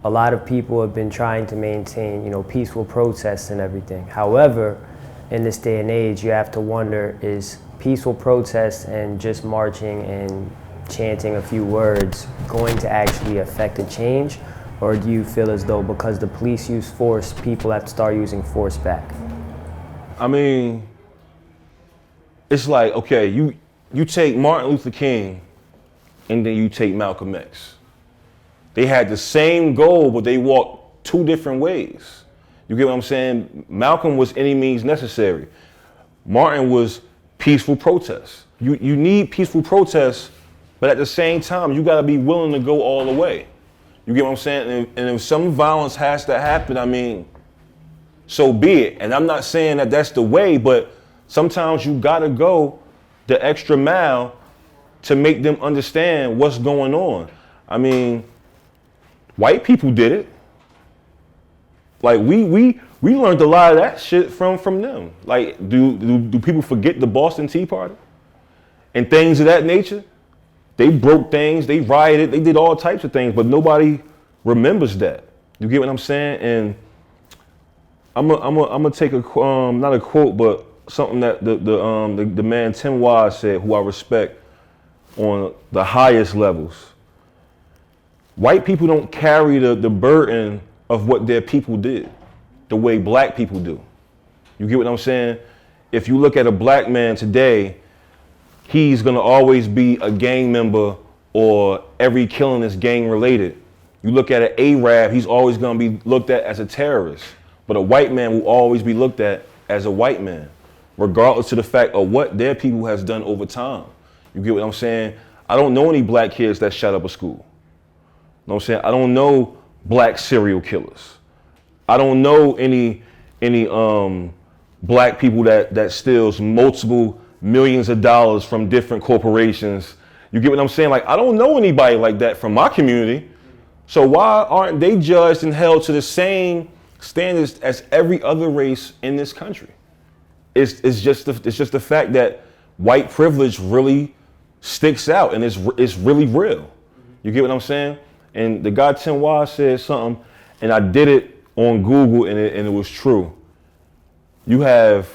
a lot of people have been trying to maintain, peaceful protests and everything. However, in this day and age, you have to wonder, is peaceful protests and just marching and chanting a few words going to actually affect a change? Or do you feel as though because the police use force, people have to start using force back? I mean, it's like, okay, you take Martin Luther King and then you take Malcolm X. They had the same goal, but they walked two different ways. You get what I'm saying? Malcolm was any means necessary. Martin was peaceful protests. You need peaceful protests, but at the same time, you gotta be willing to go all the way. You get what I'm saying? And if some violence has to happen, I mean, so be it. And I'm not saying that that's the way, but sometimes you gotta go the extra mile to make them understand what's going on. I mean, white people did it. Like we learned a lot of that shit from them. Like, do people forget the Boston Tea Party and things of that nature? They broke things, they rioted, they did all types of things, but nobody remembers that. You get what I'm saying? And I'm gonna take a not a quote, but something that the man Tim Wise said, who I respect on the highest levels. White people don't carry the burden of what their people did the way black people do. You get what I'm saying? If you look at a black man today, he's gonna always be a gang member, or every killing is gang related. You look at an Arab, he's always gonna be looked at as a terrorist. But a white man will always be looked at as a white man, regardless of the fact of what their people has done over time. You get what I'm saying? I don't know any black kids that shot up a school. You know what I'm saying? I don't know black serial killers. I don't know any black people that steals multiple millions of dollars from different corporations. You get what I'm saying? Like, I don't know anybody like that from my community. So why aren't they judged and held to the same standards as every other race in this country? It's just the fact that white privilege really sticks out, and it's really real. You get what I'm saying? And the guy Tim Wise said something, and I did it on Google, and it was true. You have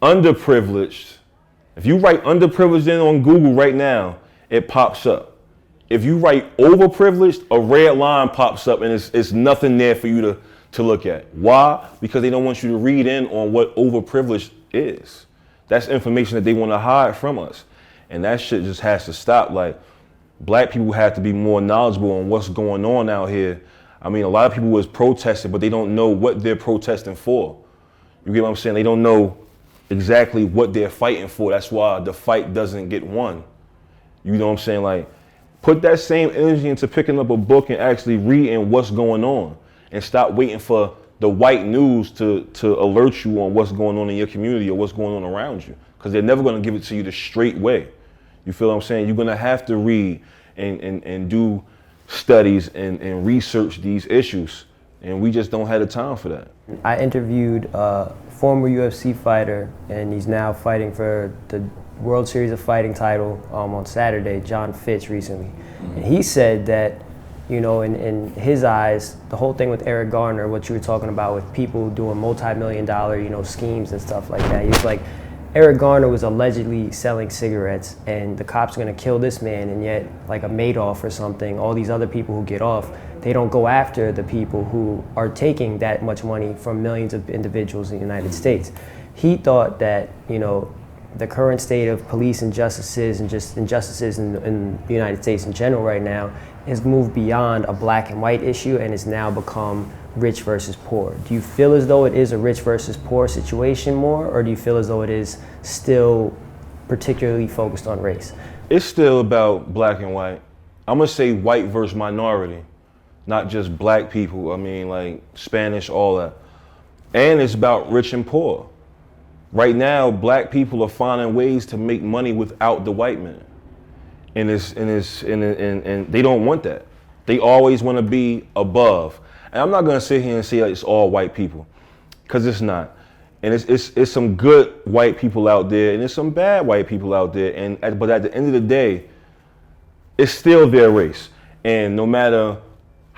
underprivileged. If you write underprivileged in on Google right now, it pops up. If you write overprivileged, a red line pops up, and it's nothing there for you to look at. Why? Because they don't want you to read in on what overprivileged is. That's information that they want to hide from us. And that shit just has to stop. Like, black people have to be more knowledgeable on what's going on out here. I mean, a lot of people was protesting, but they don't know what they're protesting for. You get what I'm saying? They don't know exactly what they're fighting for. That's why the fight doesn't get won. You know what I'm saying? Like, put that same energy into picking up a book and actually reading what's going on, and stop waiting for the white news to alert you on what's going on in your community or what's going on around you, because they're never going to give it to you the straight way. You feel what I'm saying? You're going to have to read and do studies and research these issues, and we just don't have the time for that. I interviewed a former UFC fighter, and he's now fighting for the World Series of Fighting title on Saturday, John Fitch, recently. Mm-hmm. And he said that, in his eyes, the whole thing with Eric Garner, what you were talking about with people doing multi-million-dollar, schemes and stuff like that. He was like, Eric Garner was allegedly selling cigarettes, and the cops are gonna kill this man, and yet, like a Madoff or something, all these other people who get off, they don't go after the people who are taking that much money from millions of individuals in the United States. He thought that, the current state of police injustices and just injustices in the United States in general right now has moved beyond a black and white issue and has now become rich versus poor. Do you feel as though it is a rich versus poor situation more, or do you feel as though it is still particularly focused on race? It's still about black and white. I'm gonna say white versus minority, not just black people. I mean, like Spanish, all that. And it's about rich and poor. Right now, black people are finding ways to make money without the white man. And they don't want that. They always want to be above. And I'm not gonna sit here and say like it's all white people, because it's not. And it's some good white people out there, and there's some bad white people out there. But at the end of the day, it's still their race. And no matter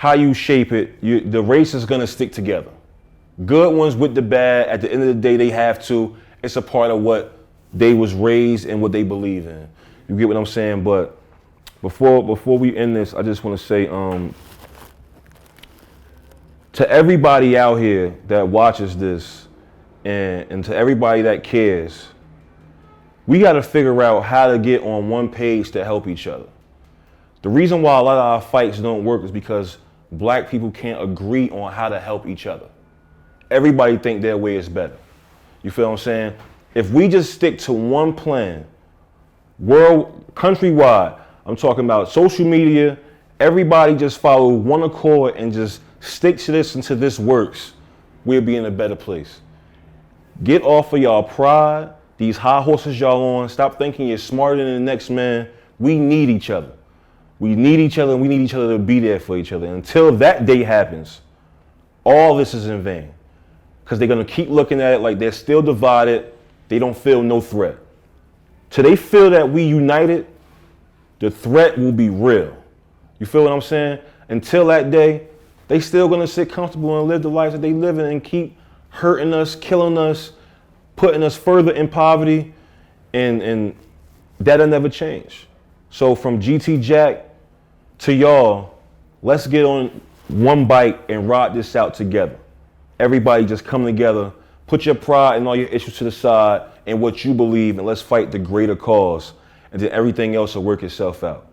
how you shape it, the race is gonna stick together. Good ones with the bad, at the end of the day, they have to. It's a part of what they was raised and what they believe in. You get what I'm saying? But before we end this, I just want to say to everybody out here that watches this and to everybody that cares, we got to figure out how to get on one page to help each other. The reason why a lot of our fights don't work is because black people can't agree on how to help each other. Everybody think their way is better. You feel what I'm saying? If we just stick to one plan, countrywide, I'm talking about social media, everybody just follow one accord and just stick to this until this works, we'll be in a better place. Get off of y'all pride, these high horses y'all on. Stop thinking you're smarter than the next man. We need each other. We need each other, and we need each other to be there for each other. And until that day happens, all this is in vain. Because they're going to keep looking at it like they're still divided. They don't feel no threat. Till they feel that we united, the threat will be real. You feel what I'm saying? Until that day, they still going to sit comfortable and live the lives that they live in and keep hurting us, killing us, putting us further in poverty, and that'll never change. So from GT Jack to y'all, let's get on one bike and ride this out together. Everybody just come together, put your pride and all your issues to the side and what you believe, and let's fight the greater cause, and then everything else will work itself out.